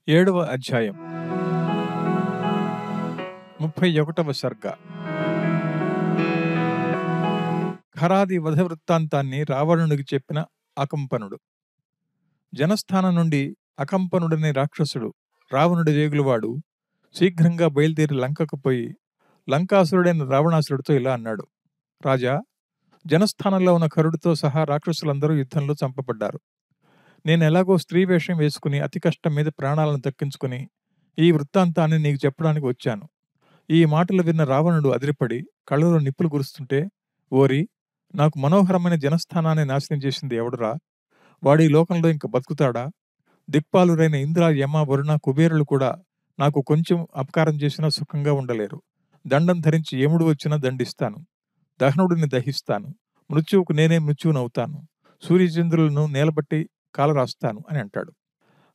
ఏడవ అధ్యాయం 31వ సర్గ. ఖరాది వధ వృత్తాంతాన్ని రావణునికి చెప్పిన అకంపనుడు. జనస్థానం నుండి అకంపనుడనే రాక్షసుడు, రావణుడి వేగులవాడు, శీఘ్రంగా బయలుదేరి లంకకు పోయి లంకాసురుడైన రావణాసురుడితో ఇలా అన్నాడు: రాజా, జనస్థానంలో ఉన్న కరుడితో సహా రాక్షసులందరూ యుద్ధంలో చంపబడ్డారు. నేను ఎలాగో స్త్రీ వేషం వేసుకుని అతి కష్టం మీద ప్రాణాలను దక్కించుకుని ఈ వృత్తాంతాన్ని నీకు చెప్పడానికి వచ్చాను. ఈ మాటలు విన్న రావణుడు అదిరిపడి కళ్ళలో నిప్పులు కురుస్తుంటే, ఓరి, నాకు మనోహరమైన జనస్థానాన్ని నాశనం చేసింది ఎవడురా? వాడి లోకంలో ఇంక బతుకుతాడా? దిక్పాలురైన ఇంద్ర, యమ, వరుణ, కుబేరులు కూడా నాకు కొంచెం అపకారం చేసినా సుఖంగా ఉండలేరు. దండం ధరించి యముడు వచ్చినా దండిస్తాను, దహనుడిని దహిస్తాను, మృత్యువుకు నేనే మృత్యువునవుతాను, సూర్యచంద్రులను నేలబట్టి కాలరాస్తాను అని అంటాడు.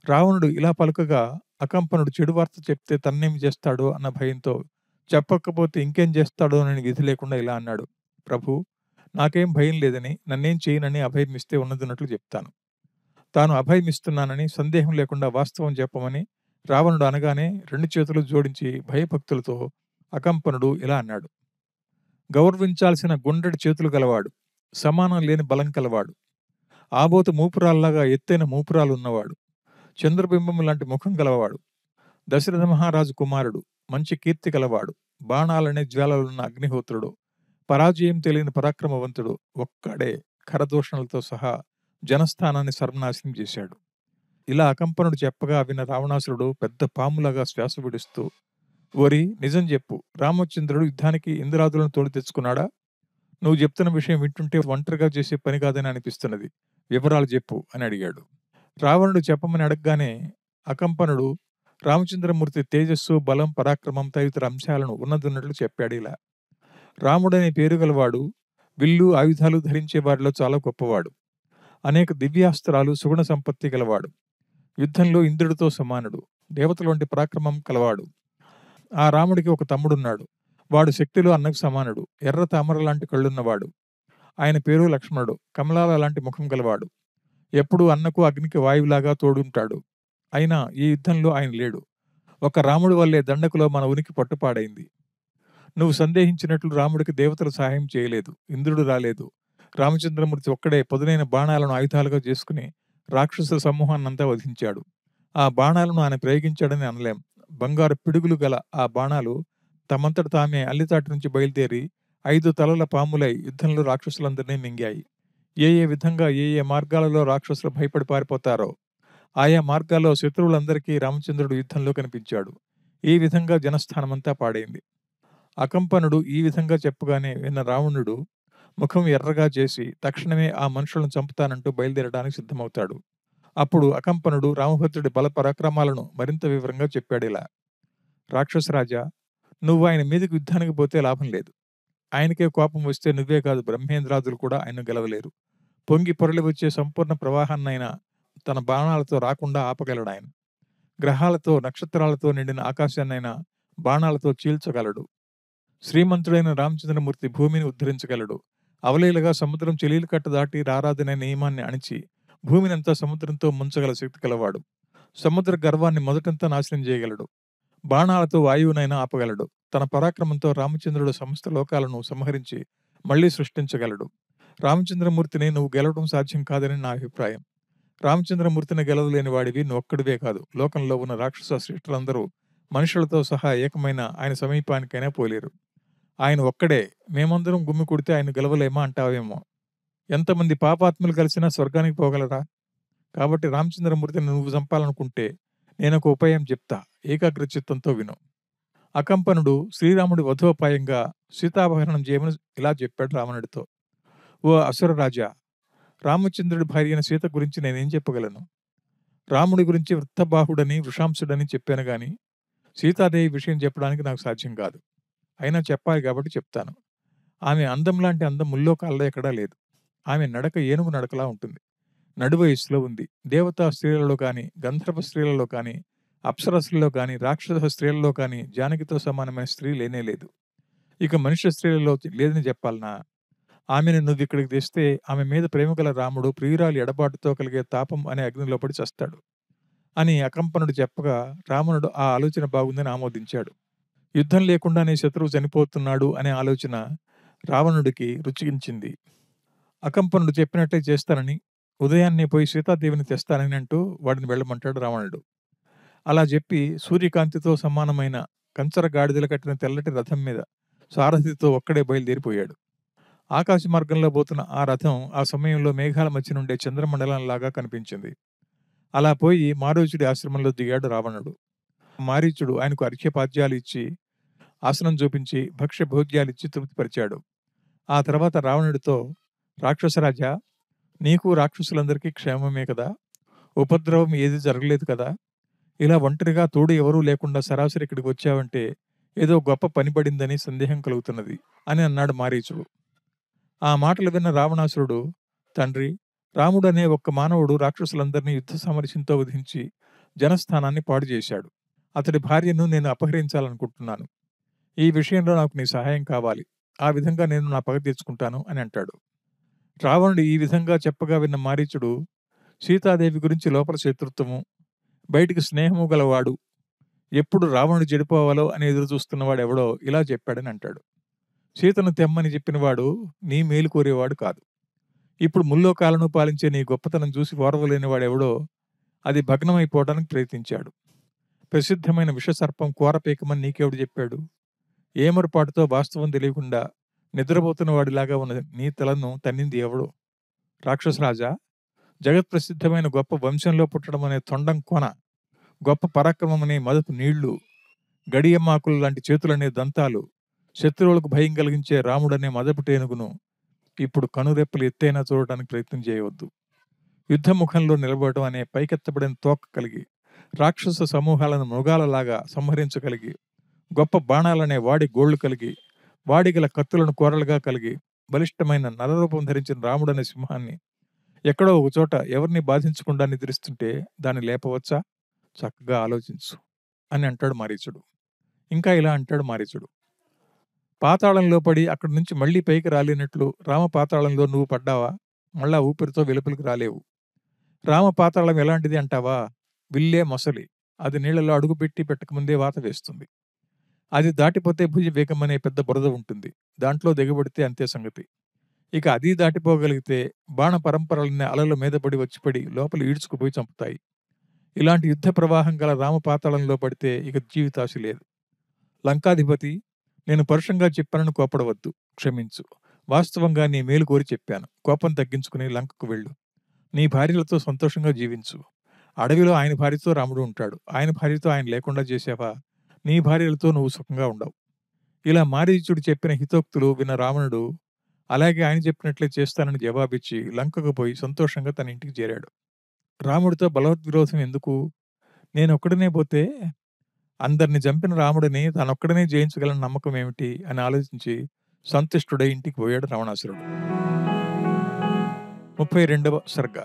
రావణుడు ఇలా పలుకగా అకంపనుడు చెడు వార్త చెప్తే తన్నేమి చేస్తాడో అన్న భయంతో, చెప్పకపోతే ఇంకేం చేస్తాడో అని విధి లేకుండా ఇలా అన్నాడు: ప్రభు, నాకేం భయం లేదని, నన్నేం చేయనని అభయమిస్తే ఉన్నదిన్నట్లు చెప్తాను. తాను అభయమిస్తున్నానని సందేహం లేకుండా వాస్తవం చెప్పమని రావణుడు అనగానే 2 చేతులు జోడించి భయభక్తులతో అకంపనుడు ఇలా అన్నాడు: గౌరవించాల్సిన గుండ్రటి చేతులు గలవాడు, సమానం లేని బలం కలవాడు, ఆబోతు మూపురాల్లాగా ఎత్తైన మూపురాలు ఉన్నవాడు, చంద్రబింబం లాంటి ముఖం గలవాడు, దశరథ మహారాజు కుమారుడు, మంచి కీర్తి గలవాడు, బాణాలనే జ్వాలలున్న అగ్నిహోత్రుడు, పరాజయం తెలియని పరాక్రమవంతుడు, ఒక్కడే ఖరదూషణలతో సహా జనస్థానాన్ని సర్వనాశనం చేశాడు. ఇలా అకంపనుడు చెప్పగా విన్న రావణాసురుడు పెద్ద పాములాగా శ్వాస విడుస్తూ, ఓరి, నిజం చెప్పు, రామచంద్రుడు యుద్ధానికి ఇంద్రాదులను తోడు తెచ్చుకున్నాడా? నువ్వు చెప్తున్న విషయం వింటుంటే ఒంటరిగా చేసే పని కాదని అనిపిస్తున్నది, వివరాలు చెప్పు అని అడిగాడు. రావణుడు చెప్పమని అడగగానే అకంపనుడు రామచంద్రమూర్తి తేజస్సు, బలం, పరాక్రమం తదితర అంశాలను ఉన్నదున్నట్లు చెప్పాడు. ఇలా: రాముడనే పేరు గలవాడు, విల్లు ఆయుధాలు ధరించే వారిలో చాలా గొప్పవాడు, అనేక దివ్యాస్త్రాలు, సుగుణ సంపత్తి గలవాడు, యుద్ధంలో ఇంద్రుడితో సమానుడు, దేవతల వంటి పరాక్రమం కలవాడు. ఆ రాముడికి ఒక తమ్ముడున్నాడు, వాడు శక్తిలో అన్నకు సమానుడు, ఎర్ర తామర లాంటి కళ్ళున్నవాడు. ఆయన పేరు లక్ష్మణుడు, కమలాల లాంటి ముఖం గలవాడు, ఎప్పుడూ అన్నకు అగ్నికి వాయువులాగా తోడుంటాడు. అయినా ఈ యుద్ధంలో ఆయన లేడు. ఒక రాముడి వల్లే దండకులో మన ఉనికి పట్టుపాడైంది. నువ్వు సందేహించినట్లు రాముడికి దేవతలు సహాయం చేయలేదు, ఇంద్రుడు రాలేదు. రామచంద్రమూర్తి ఒక్కడే పదునైన బాణాలను ఆయుధాలుగా చేసుకుని రాక్షస సమూహాన్నంతా వధించాడు. ఆ బాణాలను ఆయన ప్రయోగించాడని అనలేం. బంగారు పిడుగులు గల ఆ బాణాలు తమంతట తామే అల్లితాటి నుంచి బయలుదేరి 5 తలల పాములై యుద్ధంలో రాక్షసులందరినీ మింగాయి. ఏ ఏ విధంగా ఏ ఏ మార్గాలలో రాక్షసులు భయపడి పారిపోతారో ఆయా మార్గాల్లో శత్రువులందరికీ రామచంద్రుడు యుద్ధంలో కనిపించాడు. ఈ విధంగా జనస్థానమంతా పాడైంది. అకంపనుడు ఈ విధంగా చెప్పగానే విన్న రావణుడు ముఖం ఎర్రగా చేసి తక్షణమే ఆ మనుషులను చంపుతానంటూ బయలుదేరడానికి సిద్ధమవుతాడు. అప్పుడు అకంపనుడు రామభద్రుడి బల పరాక్రమాలను మరింత వివరంగా చెప్పాడిలా: రాక్షసరాజా, నువ్వు ఆయన మీదకి యుద్ధానికి పోతే లాభం లేదు. ఆయనకే కోపం వస్తే నువ్వే కాదు, బ్రహ్మేంద్రాదులు కూడా ఆయన గెలవలేరు. పొంగి పొరలి వచ్చే సంపూర్ణ ప్రవాహాన్నైనా తన బాణాలతో రాకుండా ఆపగలడాయన. గ్రహాలతో, నక్షత్రాలతో నిండిన ఆకాశాన్నైనా బాణాలతో చీల్చగలడు. శ్రీమంతుడైన రామచంద్రమూర్తి భూమిని ఉద్ధరించగలడు. అవలీలగా సముద్రం చెలీలు కట్ట దాటి రారాదనే నియమాన్ని అణిచి భూమినంతా సముద్రంతో ముంచగల శక్తి కలవాడు. సముద్ర గర్వాన్ని మొదటంతా నాశనం చేయగలడు. బాణాలతో వాయువునైనా ఆపగలడు. తన పరాక్రమంతో రామచంద్రుడు సమస్త లోకాలను సంహరించి మళ్లీ సృష్టించగలడు. రామచంద్రమూర్తిని నువ్వు గెలవడం సాధ్యం కాదని నా అభిప్రాయం. రామచంద్రమూర్తిని గెలవలేని వాడివి నువ్వొక్కడివే కాదు, లోకంలో ఉన్న రాక్షస శ్రేష్ఠులందరూ మనుషులతో సహా ఏకమైన ఆయన సమీపానికైనా పోలేరు. ఆయన ఒక్కడే, మేమందరం గుమ్మి కొడితే ఆయన గెలవలేమా అంటావేమో. ఎంతమంది పాపాత్ములు కలిసినా స్వర్గానికి పోగలరా? కాబట్టి రామచంద్రమూర్తిని నువ్వు చంపాలనుకుంటే నేనొక ఉపాయం చెప్తా, ఏకాగ్ర చిత్తంతో విను. అకంపనుడు శ్రీరాముడి వధోపాయంగా సీతాపహరణం చేయమని ఇలా చెప్పాడు రావణుడితో: ఓ అసురరాజా, రామచంద్రుడి భార్య అయిన సీత గురించి నేనేం చెప్పగలను? రాముడి గురించి వృత్తబాహుడని, వృషాంశుడని చెప్పాను గాని సీతాదేవి విషయం చెప్పడానికి నాకు సాధ్యం కాదు. అయినా చెప్పాలి కాబట్టి చెప్తాను. ఆమె అందం లాంటి అందం ముల్లోకాల్లో ఎక్కడా లేదు. ఆమె నడక ఏనుగు నడకలా ఉంటుంది. నడువయస్సులో ఉంది. దేవతా స్త్రీలలో కానీ, గంధర్వ స్త్రీలలో కానీ, అప్సరస్సులలో కానీ, రాక్షస స్త్రీలలో కానీ జానకితో సమానమైన స్త్రీ లేనే లేదు. ఇక మనుష్య స్త్రీలలో లేదని చెప్పాలనా? ఆమెను నువ్వు ఇక్కడికి తెస్తే ఆమె మీద ప్రేమ గల రాముడు ప్రియురాలి ఎడబాటుతో కలిగే తాపం అనే అగ్నిలో పడి చస్తాడు. అని అకంపనుడు చెప్పగా రావణుడు ఆ ఆలోచన బాగుందని ఆమోదించాడు. యుద్ధం లేకుండానే శత్రువు చనిపోతున్నాడు అనే ఆలోచన రావణుడికి రుచించింది. అకంపనుడు చెప్పినట్లే చేస్తానని, ఉదయాన్నే పోయి సీతాదేవిని తెస్తానని అంటూ వాడిని వెళ్ళమంటాడు రావణుడు. అలా చెప్పి సూర్యకాంతితో సమానమైన కంచర గాడిదలు కట్టిన తెల్లటి రథం మీద సారథితో ఒక్కడే బయలుదేరిపోయాడు. ఆకాశ మార్గంలో పోతున్న ఆ రథం ఆ సమయంలో మేఘాల మధ్య నుండే చంద్రమండలంలాగా కనిపించింది. అలా పోయి మారీచుడి ఆశ్రమంలో దిగాడు రావణుడు. మారీచుడు ఆయనకు అర్ఘ్యపాద్యాలు ఇచ్చి, ఆసనం చూపించి, భక్ష్య భోగ్యాలిచ్చి తృప్తిపరిచాడు. ఆ తర్వాత రావణుడితో, రాక్షసరాజా, నీకు రాక్షసులందరికీ క్షేమమే కదా, ఉపద్రవం ఏది జరగలేదు కదా, ఇలా ఒంటరిగా తోడు ఎవరూ లేకుండా సరాసరి ఇక్కడికి వచ్చావంటే ఏదో గొప్ప పని పడిందని సందేహం కలుగుతున్నది అని అన్నాడు మారీచుడు. ఆ మాటలు విన్న రావణాసురుడు, తండ్రి, రాముడు అనే ఒక్క మానవుడు రాక్షసులందరినీ యుద్ధ సామర్థ్యంతో వధించి జనస్థానాన్ని పాడు చేశాడు. అతడి భార్యను నేను అపహరించాలనుకుంటున్నాను. ఈ విషయంలో నాకు నీ సహాయం కావాలి. ఆ విధంగా నేను నా పగ తీర్చుకుంటాను అని అంటాడు. రావణుడు ఈ విధంగా చెప్పగా విన్న మారీచుడు, సీతాదేవి గురించి లోపల శత్రుత్వము, బయటికి స్నేహము గలవాడు, ఎప్పుడు రావణుడు చెడిపోవాలో అని ఎదురు చూస్తున్నవాడు ఎవడో ఇలా చెప్పాడని అంటాడు. సీతను తెమ్మని చెప్పినవాడు నీ మేలు కోరేవాడు కాదు. ఇప్పుడు ముల్లోకాలను పాలించే నీ గొప్పతనం చూసి ఓర్వలేనివాడెవడో అది భగ్నమైపోవడానికి ప్రయత్నించాడు. ప్రసిద్ధమైన విషసర్పం కోరపీకమని నీకెవడు చెప్పాడు? ఏమరపాటుతో వాస్తవం తెలియకుండా నిద్రపోతున్న వాడిలాగా ఉన్న నీ తలను తన్నింది ఎవడో? రాక్షసరాజా, జగత్ప్రసిద్ధమైన గొప్ప వంశంలో పుట్టడం అనే తొండం కొన, గొప్ప పరాక్రమం అనే మదపు నీళ్లు, గడియమ్మాకులు లాంటి చేతులనే దంతాలు, శత్రువులకు భయం కలిగించే రాముడనే మదపు టేనుగును ఇప్పుడు కనురెప్పలు ఎత్తైనా చూడటానికి ప్రయత్నం చేయవద్దు. యుద్ధముఖంలో నిలబడటం అనే పైకెత్తబడిన తోక కలిగి, రాక్షస సమూహాలను మృగాలలాగా సంహరించగలిగి, గొప్ప బాణాలనే వాడి గోళ్లు కలిగి, వాడిగల కత్తులను కోరలుగా కలిగి, బలిష్టమైన నరరూపం ధరించిన రాముడనే సింహాన్ని ఎక్కడో ఒక చోట ఎవరిని బాధించకుండా నిద్రిస్తుంటే దాన్ని లేపవచ్చా? చక్కగా ఆలోచించు అని అంటాడు మారీచుడు. ఇంకా ఇలా అంటాడు మారీచుడు, పాతాళంలో పడి అక్కడి నుంచి మళ్లీ పైకి రాలేనట్లు రామ పాతాళంలో నువ్వు పడ్డావా? మళ్ళా ఊపిరితో వెలుపలికి రాలేవు. రామ పాతాళం ఎలాంటిది అంటావా? విల్లే మొసలి. అది నీళ్లలో అడుగుపెట్టి పెట్టకముందే వాత వేస్తుంది. అది దాటిపోతే భుజ వేగం అనే పెద్ద బురద ఉంటుంది. దాంట్లో దిగబడితే అంతే సంగతి. ఇక అది దాటిపోగలిగితే బాణ పరంపరలనే అలల మీద పడి వచ్చిపడి లోపల ఈడ్చుకుపోయి చంపుతాయి. ఇలాంటి యుద్ధ ప్రవాహం గల రామ పాతాళంలో పడితే ఇక జీవితాశ లేదు. లంకాధిపతి, నేను పరుషంగా చెప్పానని కోపడవద్దు, క్షమించు. వాస్తవంగా నీ మేలు కోరి చెప్పాను. కోపం తగ్గించుకుని లంకకు వెళ్ళు. నీ భార్యలతో సంతోషంగా జీవించు. అడవిలో ఆయన భార్యతో రాముడు ఉంటాడు. ఆయన భార్యతో ఆయన లేకుండా చేసావా? నీ భార్యలతో నువ్వు సుఖంగా ఉండవు. ఇలా మారీచుడు చెప్పిన హితోక్తులు విన్న రావణుడు అలాగే ఆయన చెప్పినట్లే చేస్తానని జవాబిచ్చి లంకకు పోయి సంతోషంగా తన ఇంటికి చేరాడు. రాముడితో బలవద్విరోధం ఎందుకు? నేనొక్కడనే పోతే అందరిని చంపిన రాముడిని తానొక్కడనే జయించగల నమ్మకం ఏమిటి అని ఆలోచించి సంతుష్టుడై ఇంటికి పోయాడు రావణాసురుడు. 32వ సర్గ.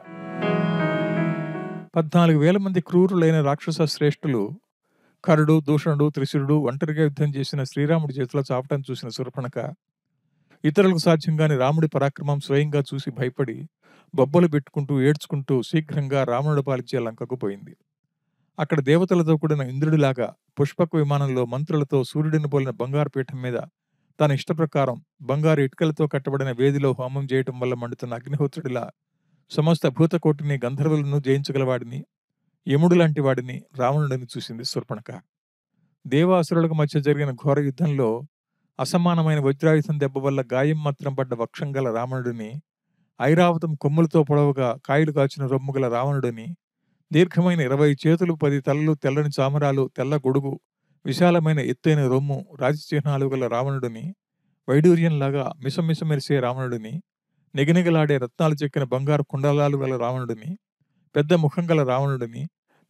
14,000 మంది క్రూరులైన రాక్షస శ్రేష్ఠులు కరుడు, దూషణుడు, త్రిశూరుడు ఒంటరిగా యుద్ధం చేసిన శ్రీరాముడి చేతిలో చావటం చూసిన శూర్పణఖ ఇతరులకు సాధ్యంగాని రాముడి పరాక్రమం స్వయంగా చూసి భయపడి బొబ్బలు పెట్టుకుంటూ ఏడ్చుకుంటూ శీఘ్రంగా రావణుడు పాలించే లంకకు పోయింది. అక్కడ దేవతలతో కూడిన ఇంద్రుడిలాగా పుష్పక విమానంలో మంత్రులతో సూర్యుడిని పోలిన బంగారు పీఠం మీద తన ఇష్టప్రకారం బంగారు ఇటుకలతో కట్టబడిన వేదిలో హోమం చేయటం వల్ల మండుతున్న అగ్నిహోత్రుడిలా సమస్త భూతకోటిని గంధర్వులను జయించగలవాడిని, యముడు లాంటి వాడిని రావణుడిని చూసింది శూర్పణఖ. దేవాసురులకు మధ్య జరిగిన ఘోర యుద్ధంలో అసమానమైన వజ్రాయుధం దెబ్బ వల్ల గాయం మాత్రం పడ్డ వక్షం గల రావణుడిని, ఐరావతం కొమ్ములతో పొడవుగా కాయలు కాచిన రొమ్ము గల రావణుడిని, దీర్ఘమైన 20 చేతులు 10 తలలు తెల్లని చామరాలు తెల్ల గొడుగు విశాలమైన ఎత్తైన రొమ్ము రాజచిహ్నాలు గల రావణుడిని, వైడూర్యంలాగా మిసమిస మెరిసే రావణుడిని, నిగనిగలాడే రత్నాలు చెక్కిన బంగారు కుండలాలు గల రావణుడిని, పెద్ద ముఖం గల రావణుడిని,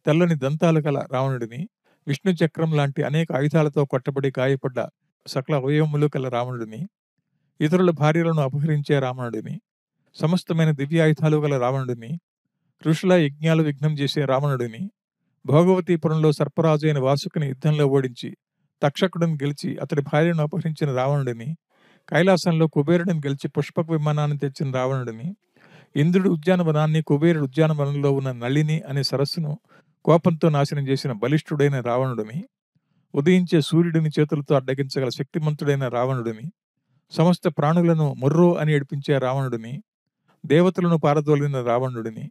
తెల్లని దంతాలు గల రావణుడిని, విష్ణు చక్రం లాంటి అనేక ఆయుధాలతో కొట్టబడి గాయపడ్డ సకల అవయవములు కల రావణుడిని, ఇతరుల భార్యలను అపహరించే రావణుడిని, సమస్తమైన దివ్యాయుధాలు గల రావణుడిని, ఋషుల యజ్ఞాలు విఘ్నం చేసే రావణుడిని, భోగవతీపురంలో సర్పరాజు అయిన వాసుకుని యుద్ధంలో ఓడించి తక్షకుడిని గెలిచి అతడి భార్యను అపహరించిన రావణుడిని, కైలాసంలో కుబేరుడిని గెలిచి పుష్పక విమానాన్ని తెచ్చిన రావణుడిని, ఇంద్రుడి ఉద్యానవనాన్ని కుబేరుడు ఉద్యానవనంలో ఉన్న నళిని అనే సరస్సును కోపంతో నాశనం చేసిన బలిష్ఠుడైన రావణుడిని, ఉదయించే సూర్యుడిని చేతులతో అడ్డగించగల శక్తిమంతుడైన రావణుడిని, సమస్త ప్రాణులను మొర్రో అని ఏడిపించే రావణుడిని, దేవతలను పారదోలిన రావణుడిని,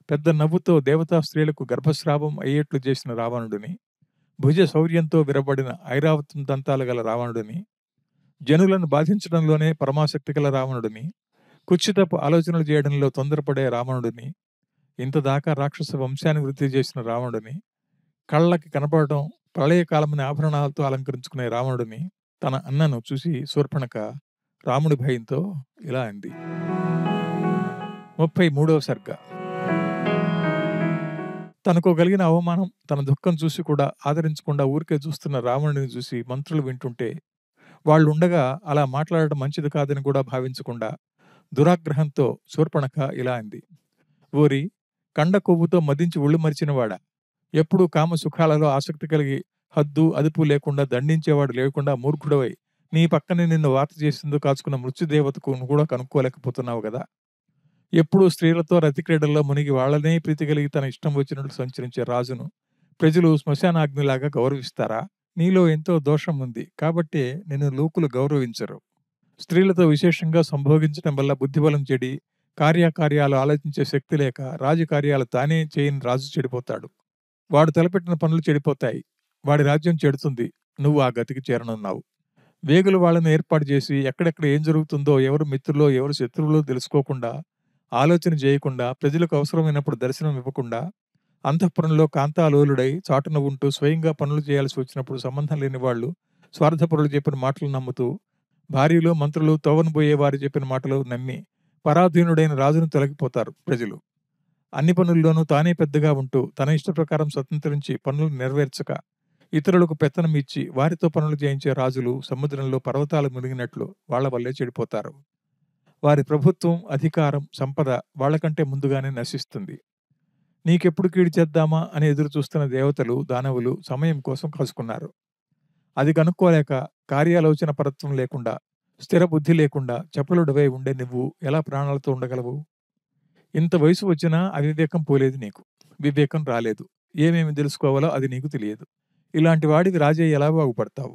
పెద్ద నవ్వుతో దేవతా స్త్రీలకు గర్భస్రావం అయ్యేట్లు చేసిన రావణుడిని, భుజ శౌర్యంతో విరబడిన ఐరావతం దంతాలు గల రావణుడిని, జనులను బాధించడంలోనే పరమాసక్తి గల రావణుడిని, కుత్సితపు ఆలోచనలు చేయడంలో తొందరపడే రావణుడిని, ఇంతదాకా రాక్షస వంశాన్ని వృద్ధి చేసిన రావణుడిని, కళ్ళకి కనపడటం ప్రళయకాలమని ఆభరణాలతో అలంకరించుకునే రావణుడిని తన అన్నను చూసి శూర్పణఖ రాముడి భయంతో ఇలా అంది. 33వ సర్గ. తనకు కలిగిన అవమానం, తన దుఃఖం చూసి కూడా ఆదరించకుండా ఊరికే చూస్తున్న రావణుడిని చూసి మంత్రులు వింటుంటే వాళ్ళుండగా అలా మాట్లాడటం మంచిది కాదని కూడా భావించకుండా దురాగ్రహంతో శూర్పణఖ ఇలా అంది. ఓరి కండ కొవ్వుతో మదించి ఒళ్ళు మరిచినవాడా, ఎప్పుడూ కామ సుఖాలలో ఆసక్తి కలిగి హద్దు అదుపు లేకుండా దండించేవాడు లేకుండా మూర్ఖుడవై నీ పక్కనే నిన్ను వార్త చేసిందో కాచుకున్న మృత్యుదేవతకు కూడా కనుక్కోలేకపోతున్నావు కదా. ఎప్పుడూ స్త్రీలతో రతిక్రీడల్లో మునిగి వాళ్లనే ప్రీతి కలిగి తన ఇష్టం వచ్చినట్లు సంచరించే రాజును ప్రజలు శ్మశానాగ్నిలాగా గౌరవిస్తారా? నీలో ఎంతో దోషం ఉంది కాబట్టే నిన్ను లోకులు గౌరవించరు. స్త్రీలతో విశేషంగా సంభోగించడం వల్ల బుద్ధిబలం చెడి కార్యకార్యాలు ఆలోచించే శక్తి లేక రాజకార్యాలు తానే చేయని రాజు చెడిపోతాడు. వాడు తలపెట్టిన పనులు చెడిపోతాయి, వాడి రాజ్యం చెడుతుంది. నువ్వు ఆ గతికి చేరనున్నావు. వేగులు వాళ్ళని ఏర్పాటు చేసి ఎక్కడెక్కడ ఏం జరుగుతుందో, ఎవరు మిత్రులో ఎవరు శత్రువులో తెలుసుకోకుండా, ఆలోచన చేయకుండా, ప్రజలకు అవసరమైనప్పుడు దర్శనం ఇవ్వకుండా, అంతఃపురంలో కాంతాలోలుడై చాటున ఉంటూ స్వయంగా పనులు చేయాల్సి వచ్చినప్పుడు సంబంధం లేని వాళ్ళు స్వార్థపరులు చెప్పిన మాటలు నమ్ముతూ, భార్యలు మంత్రులు తోవనబోయే వారు చెప్పిన మాటలు నమ్మి పరాధీనుడైన రాజును తొలగిపోతారు ప్రజలు. అన్ని పనుల్లోనూ తానే పెద్దగా ఉంటూ తన ఇష్ట ప్రకారం స్వతంత్రించి పనులు నెరవేర్చక ఇతరులకు పెత్తనం ఇచ్చి వారితో పనులు చేయించే రాజులు సముద్రంలో పర్వతాలు మునిగినట్లు వాళ్ల వల్లే చెడిపోతారు. వారి ప్రభుత్వం, అధికారం, సంపద వాళ్లకంటే ముందుగానే నశిస్తుంది. నీకెప్పుడు కీడు చేద్దామా అని ఎదురు చూస్తున్న దేవతలు, దానవులు సమయం కోసం కలుసుకున్నారు. అది కనుక్కోలేక కార్యాలోచన పరత్వం లేకుండా, స్థిర బుద్ధి లేకుండా చపలుడివై ఉండే నువ్వు ఎలా ప్రాణాలతో ఉండగలవు? ఇంత వయసు వచ్చినా అవివేకం పోలేదు నీకు, వివేకం రాలేదు. ఏమేమి తెలుసుకోవాలో అది నీకు తెలియదు. ఇలాంటి వాడివి రాజే ఎలా బాగుపడతావు?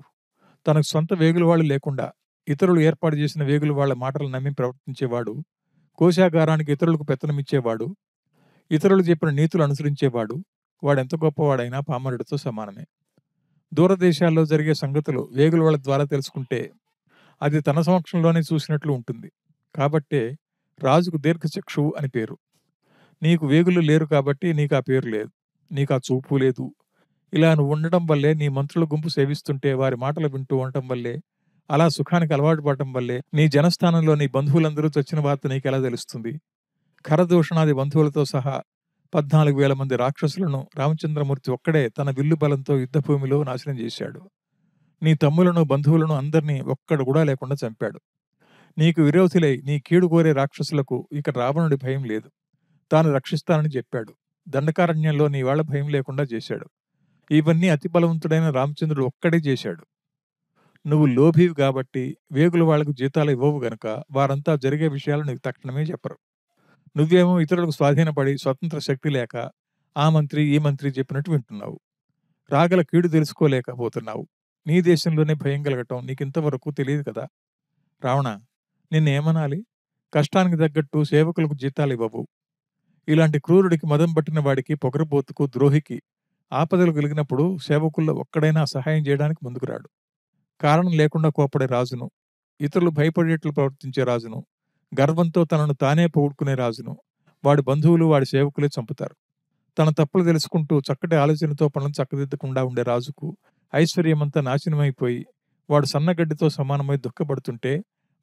తనకు సొంత వేగుల వాళ్ళు లేకుండా ఇతరులు ఏర్పాటు చేసిన వేగుల వాళ్ళ మాటలు నమ్మి ప్రవర్తించేవాడు, కోశాగారానికి ఇతరులకు పెత్తనమిచ్చేవాడు, ఇతరులు చెప్పిన నీతులు అనుసరించేవాడు, వాడెంత గొప్పవాడైనా పామరుడితో సమానమే. దూరదేశాల్లో జరిగే సంగతులు వేగుల వాళ్ళ ద్వారా తెలుసుకుంటే అది తన సమక్షంలోనే చూసినట్లు ఉంటుంది. కాబట్టే రాజుకు దీర్ఘచక్షువు అని పేరు. నీకు వేగులు లేరు కాబట్టి నీకు ఆ పేరు లేదు, నీకు ఆ చూపు లేదు. ఇలా నువ్వు ఉండటం వల్లే, నీ మంత్రుల గుంపు సేవిస్తుంటే వారి మాటలు వింటూ ఉండటం వల్లే, అలా సుఖానికి అలవాటు పడటం వల్లే నీ జనస్థానంలో నీ బంధువులందరూ చచ్చిన వార్త నీకెలా తెలుస్తుంది? ఖరదూషణాది బంధువులతో సహా 14,000 మంది రాక్షసులను రామచంద్రమూర్తి ఒక్కడే తన విల్లు బలంతో యుద్ధభూమిలో నాశనం చేశాడు. నీ తమ్ములను, బంధువులను అందరినీ ఒక్కడు కూడా లేకుండా చంపాడు. నీకు విరోధులై నీ కీడు కోరే రాక్షసులకు ఇక రావణుడి భయం లేదు. తాను రక్షిస్తానని చెప్పాడు. దండకారణ్యంలో నీ వాళ్ళ భయం లేకుండా చేశాడు. ఇవన్నీ అతి బలవంతుడైన రామచంద్రుడు ఒక్కడే చేశాడు. నువ్వు లోభివి కాబట్టి వేగుల వాళ్లకు జీతాలు ఇవ్వవు గనుక వారంతా జరిగే విషయాలు నీకు తక్షణమే చెప్పరు. నువ్వేమో ఇతరులకు స్వాధీనపడి స్వతంత్ర శక్తి లేక ఆ మంత్రి ఈ మంత్రి చెప్పినట్టు వింటున్నావు. రాగల కీడు తెలుసుకోలేకపోతున్నావు. నీ దేశంలోనే భయం కలగటం నీకింతవరకు తెలియదు కదా. రావణ, నిన్నేమనాలి? కష్టానికి తగ్గట్టు సేవకులకు జీతాలు ఇవ్వవు. ఇలాంటి క్రూరుడికి మదం పట్టిన వాడికి, పొగరబోతుకు, ద్రోహికి ఆపదలు కలిగినప్పుడు సేవకుల్లో ఒక్కడైనా సహాయం చేయడానికి ముందుకు రాడు. కారణం లేకుండా కోపడే రాజును, ఇతరులు భయపడేట్లు ప్రవర్తించే రాజును, గర్వంతో తనను తానే పొగుడుకునే రాజును వాడి బంధువులు, వాడి సేవకులే చంపుతారు. తన తప్పులు తెలుసుకుంటూ చక్కటి ఆలోచనతో పనులు చక్కదిద్దకుండా ఉండే రాజుకు ఐశ్వర్యమంతా నాశనమైపోయి వాడు సన్నగడ్డితో సమానమై దుఃఖపడుతుంటే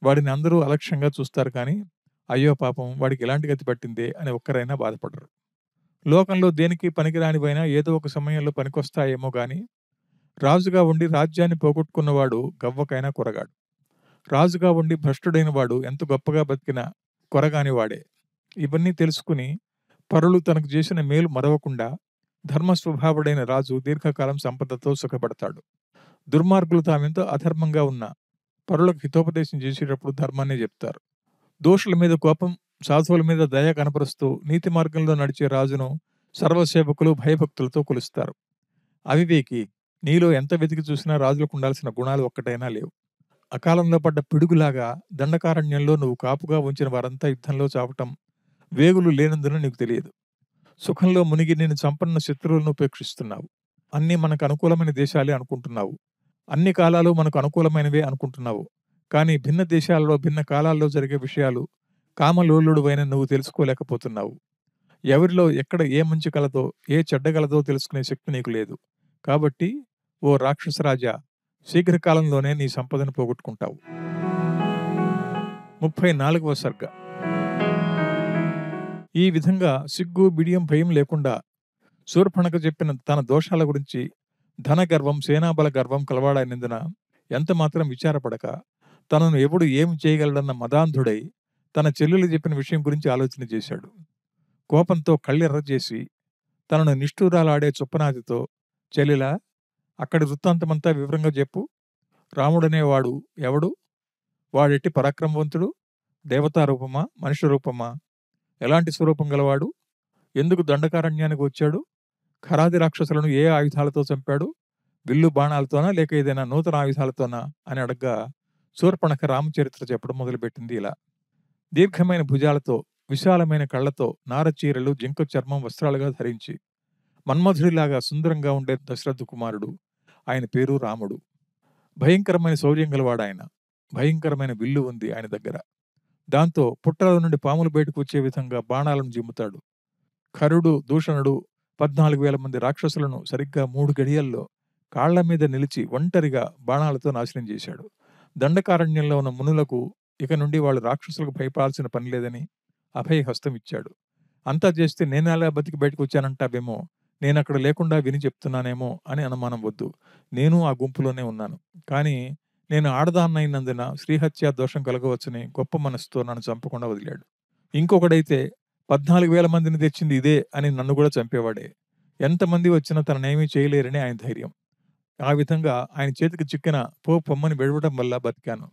వాడిని అందరూ అలక్ష్యంగా చూస్తారు కానీ అయ్యో పాపం వాడికి ఎలాంటి గతి పట్టిందే అని ఒక్కరైనా బాధపడరు. లోకంలో దేనికి పనికిరానివైనా ఏదో ఒక సమయంలో పనికొస్తాయేమో గాని రాజుగా ఉండి రాజ్యాన్ని పోగొట్టుకున్నవాడు గవ్వకైనా కొరగాడు. రాజుగా ఉండి భ్రష్టుడైన వాడు ఎంత గొప్పగా బతికినా కొరగాని వాడే. ఇవన్నీ తెలుసుకుని పరులు తనకు చేసిన మేలు మరవకుండా ధర్మస్వభావుడైన రాజు దీర్ఘకాలం సంపదతో సుఖపడతాడు. దుర్మార్గులు తామెంతో అధర్మంగా ఉన్న పరులకు హితోపదేశం చేసేటప్పుడు ధర్మాన్నే చెప్తారు. దోషుల మీద కోపం, సాధువుల మీద దయ కనపరుస్తూ నీతి మార్గంలో నడిచే రాజును సర్వసేవకులు భయభక్తులతో కొలుస్తారు. అవివేకి, నీలో ఎంత వెతికి చూసినా రాజులకు ఉండాల్సిన గుణాలు ఒక్కటైనా లేవు. అకాలంలో పడ్డ పిడుగులాగా దండకారణ్యంలో నువ్వు కాపుగా ఉంచిన వారంతా యుద్ధంలో చావటం వేగులు లేనందున నీకు తెలియదు. సుఖంలో మునిగి నిన్ను చంపన్న శత్రువులను ఉపేక్షిస్తున్నావు. అన్నీ మనకు అనుకూలమైన దేశాలే అనుకుంటున్నావు. అన్ని కాలాలు మనకు అనుకూలమైనవే అనుకుంటున్నావు. కానీ భిన్న దేశాలలో భిన్న కాలాల్లో జరిగే విషయాలు కామలోలుడువైన నువ్వు తెలుసుకోలేకపోతున్నావు. ఎవరిలో ఎక్కడ ఏ మంచి కలదో ఏ చెడ్డ కలదో తెలుసుకునే శక్తి నీకు లేదు. కాబట్టి ఓ రాక్షసరాజా, శీఘ్రకాలంలోనే నీ సంపదను పోగొట్టుకుంటావు. 34వ సర్గ. ఈ విధంగా సిగ్గు బిడియం భయం లేకుండా శూర్పణఖ చెప్పిన తన దోషాల గురించి ధనగర్వం సేనాబల గర్వం కలవాడైనందున ఎంత మాత్రం విచారపడక తనను ఎప్పుడు ఏమి చేయగలడన్న మదాంధుడై తన చెల్లెలు చెప్పిన విషయం గురించి ఆలోచన చేశాడు. కోపంతో కళ్ళెర్ర చేసి తనను నిష్ఠూరాలాడే చొప్పనాతితో, చెల్లెలా, అక్కడి వృత్తాంతమంతా వివరంగా చెప్పు. రాముడనేవాడు ఎవడు? వాడెట్టి పరాక్రమవంతుడు? దేవతా రూపమా మనుష్య రూపమా? ఎలాంటి స్వరూపం గలవాడు? ఎందుకు దండకారణ్యానికి వచ్చాడు? ఖరాది రాక్షసులను ఏ ఆయుధాలతో చంపాడు? విల్లు బాణాలతోనా లేక ఏదైనా నూతన ఆయుధాలతోనా అని అడగ్గా శూర్పణఖ రామచరిత్ర చెప్పడం మొదలుపెట్టింది ఇలా. దీర్ఘమైన భుజాలతో విశాలమైన కళ్లతో నారచీరలు జింక చర్మం వస్త్రాలుగా ధరించి మన్మధుడిలాగా సుందరంగా ఉండే దశరథ కుమారుడు. ఆయన పేరు రాముడు. భయంకరమైన శౌర్యం గలవాడాయన. భయంకరమైన విల్లు ఉంది ఆయన దగ్గర. దాంతో పుట్టల నుండి పాములు బయటకు వచ్చే విధంగా బాణాలను జిమ్ముతాడు. ఖరుడు దూషణుడు 14,000 మంది రాక్షసులను సరిగ్గా 3 గడియల్లో కాళ్ల మీద నిలిచి ఒంటరిగా బాణాలతో నాశనం చేశాడు. దండకారణ్యంలో ఉన్న మునులకు ఇక నుండి వాళ్ళు రాక్షసులకు భయపడాల్సిన పని లేదని అభయహస్తం ఇచ్చాడు. అంతా చేస్తే నేనెలా బతికి బయటకు వచ్చానంటావేమో, నేనక్కడ లేకుండా విని చెప్తున్నానేమో అని అనుమానం వద్దు. నేను ఆ గుంపులోనే ఉన్నాను. కానీ నేను ఆడదాన్నైనందున శ్రీహత్య దోషం కలగవచ్చని గొప్ప మనసుతో నన్ను చంపకుండా వదిలాడు. ఇంకొకడైతే 14,000 మందిని తెచ్చింది ఇదే అని నన్ను కూడా చంపేవాడే. ఎంతమంది వచ్చినా తననేమీ చేయలేరని ఆయన ధైర్యం. ఆ విధంగా ఆయన చేతికి చిక్కిన పొమ్మని వెడవడం వల్ల బతికాను.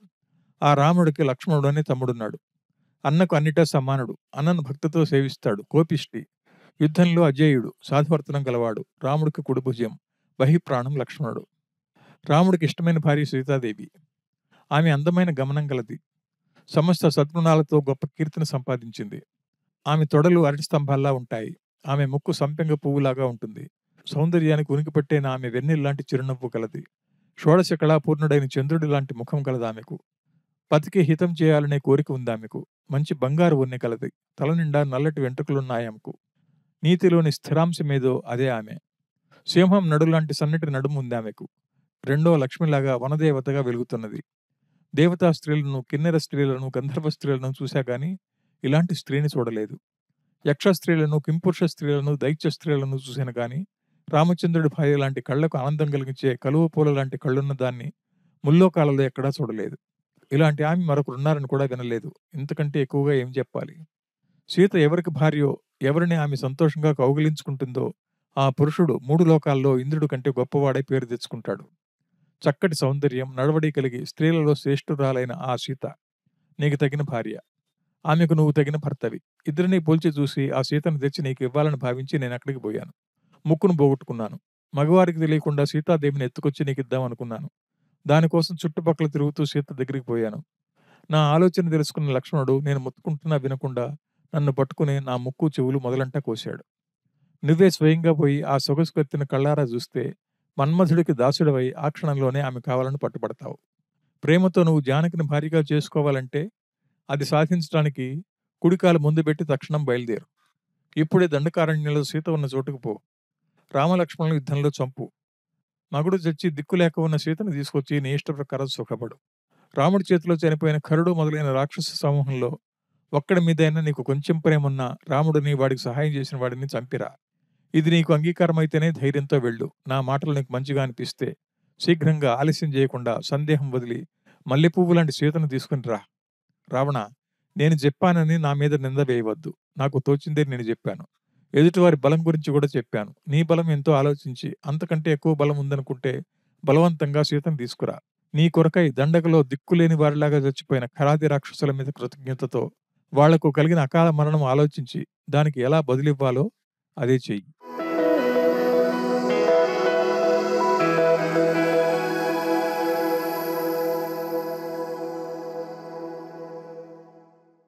ఆ రాముడికి లక్ష్మణుడు అనే తమ్ముడున్నాడు. అన్నకు అన్నిటా సమానుడు. అన్నను భక్తితో సేవిస్తాడు. కోపిష్టి, యుద్ధంలో అజేయుడు, సాధువర్తనం గలవాడు. రాముడికి కుడిభుజం, బహిప్రాణం లక్ష్మణుడు. రాముడికి ఇష్టమైన భార్య సీతాదేవి. ఆమె అందమైన గమనం గలది. సమస్త సద్గుణాలతో గొప్ప కీర్తిని సంపాదించింది. ఆమె తొడలు అరటి స్తంభాల్లా ఉంటాయి. ఆమె ముక్కు సంపెంగ పువ్వులాగా ఉంటుంది. సౌందర్యానికి ఉనికిపట్టేన ఆమె వెన్నెల్లాంటి చిరునవ్వు కలది. షోడశ కళాపూర్ణుడైన చంద్రుడి లాంటి ముఖం కలదామెకు. పతికి హితం చేయాలనే కోరిక ఉందామెకు. మంచి బంగారు వన్నె కలది. తల నిండా నల్లటి వెంట్రుకలున్నాయామెకు. నీతిలోని స్థిరాంశమేదో అదే ఆమె. సింహం నడులాంటి సన్నటి నడుము ఉందామెకు. రెండో లక్ష్మిలాగా వనదేవతగా వెలుగుతున్నది. దేవతా స్త్రీలను, కిన్నెర స్త్రీలను, గంధర్వ స్త్రీలను చూశా గాని ఇలాంటి స్త్రీని చూడలేదు. యక్ష స్త్రీలను, కింపురుష స్త్రీలను, దైత్య స్త్రీలను చూశాను గాని రామచంద్రుడి భార్య లాంటి కళ్లకు ఆనందం కలిగించే కలువ పూల లాంటి కళ్ళున్న దాన్ని ముల్లోకాలలో ఎక్కడా చూడలేదు. ఇలాంటి ఆమె మరొకరున్నారని కూడా వినలేదు. ఇంతకంటే ఎక్కువగా ఏం చెప్పాలి? సీత ఎవరికి భార్యో, ఎవరిని ఆమె సంతోషంగా కౌగిలించుకుంటుందో ఆ పురుషుడు 3 లోకాల్లో ఇంద్రుడి కంటే గొప్పవాడై పేరు తెచ్చుకుంటాడు. చక్కటి సౌందర్యం, నడవడి కలిగి స్త్రీలలో శ్రేష్ఠురాలైన ఆ సీత నీకు తగిన భార్య. ఆమెకు నువ్వు తగిన భర్తవి. ఇద్దరినీ పోల్చి చూసి ఆ సీతను తెచ్చి నీకు ఇవ్వాలని భావించి నేను అక్కడికి పోయాను. ముక్కును పోగొట్టుకున్నాను. మగవారికి తెలియకుండా సీతాదేవిని ఎత్తుకొచ్చి నీకు ఇద్దామనుకున్నాను. దానికోసం చుట్టుపక్కల తిరుగుతూ సీత దగ్గరికి పోయాను. నా ఆలోచన తెలుసుకున్న లక్ష్మణుడు నేను ముత్తుకుంటున్నా వినకుండా నన్ను పట్టుకుని నా ముక్కు చెవులు మొదలంటా కోశాడు. నువ్వే స్వయంగా పోయి ఆ సొగసు కత్తిన కళ్ళారా చూస్తే మన్మధుడికి దాసుడవై ఆ క్షణంలోనే ఆమె కావాలని పట్టుబడతావు. ప్రేమతో నువ్వు జానకిని భార్యగా చేసుకోవాలంటే అది సాధించడానికి కుడికాలు ముందు పెట్టి తక్షణం బయలుదేరు. ఇప్పుడే దండకారణ్యంలో సీత ఉన్న చోటుకు పో. రామలక్ష్మణుల యుద్ధంలో చంపు. మగుడు చచ్చి దిక్కులేక ఉన్న సీతను తీసుకొచ్చి నీ ఇష్ట ప్రకారం సుఖపడు. రాముడి చేతిలో చనిపోయిన ఖరుడు మొదలైన రాక్షస సమూహంలో ఒక్కడి మీదైనా నీకు కొంచెం ప్రేమున్నా రాముడిని, వాడికి సహాయం చేసిన వాడిని చంపిరా. ఇది నీకు అంగీకారం అయితేనే ధైర్యంతో వెళ్ళు. నా మాటలు నీకు మంచిగా అనిపిస్తే శీఘ్రంగా ఆలస్యం చేయకుండా సందేహం వదిలి మల్లెపువ్వు లాంటి సీతను తీసుకుని రా. రావణ, నేను చెప్పానని నా మీద నింద వేయవద్దు. నాకు తోచిందే నేను చెప్పాను. ఎదుటివారి బలం గురించి కూడా చెప్పాను. నీ బలం ఎంతో ఆలోచించి అంతకంటే ఎక్కువ బలం ఉందనుకుంటే బలవంతంగా సీతను తీసుకురా. నీ కొరకై దండగలో దిక్కులేని వారిలాగా చచ్చిపోయిన ఖరాది రాక్షసుల మీద కృతజ్ఞతతో వాళ్లకు కలిగిన అకాల మరణం ఆలోచించి దానికి ఎలా బదులివ్వాలో అదే చెయ్యి.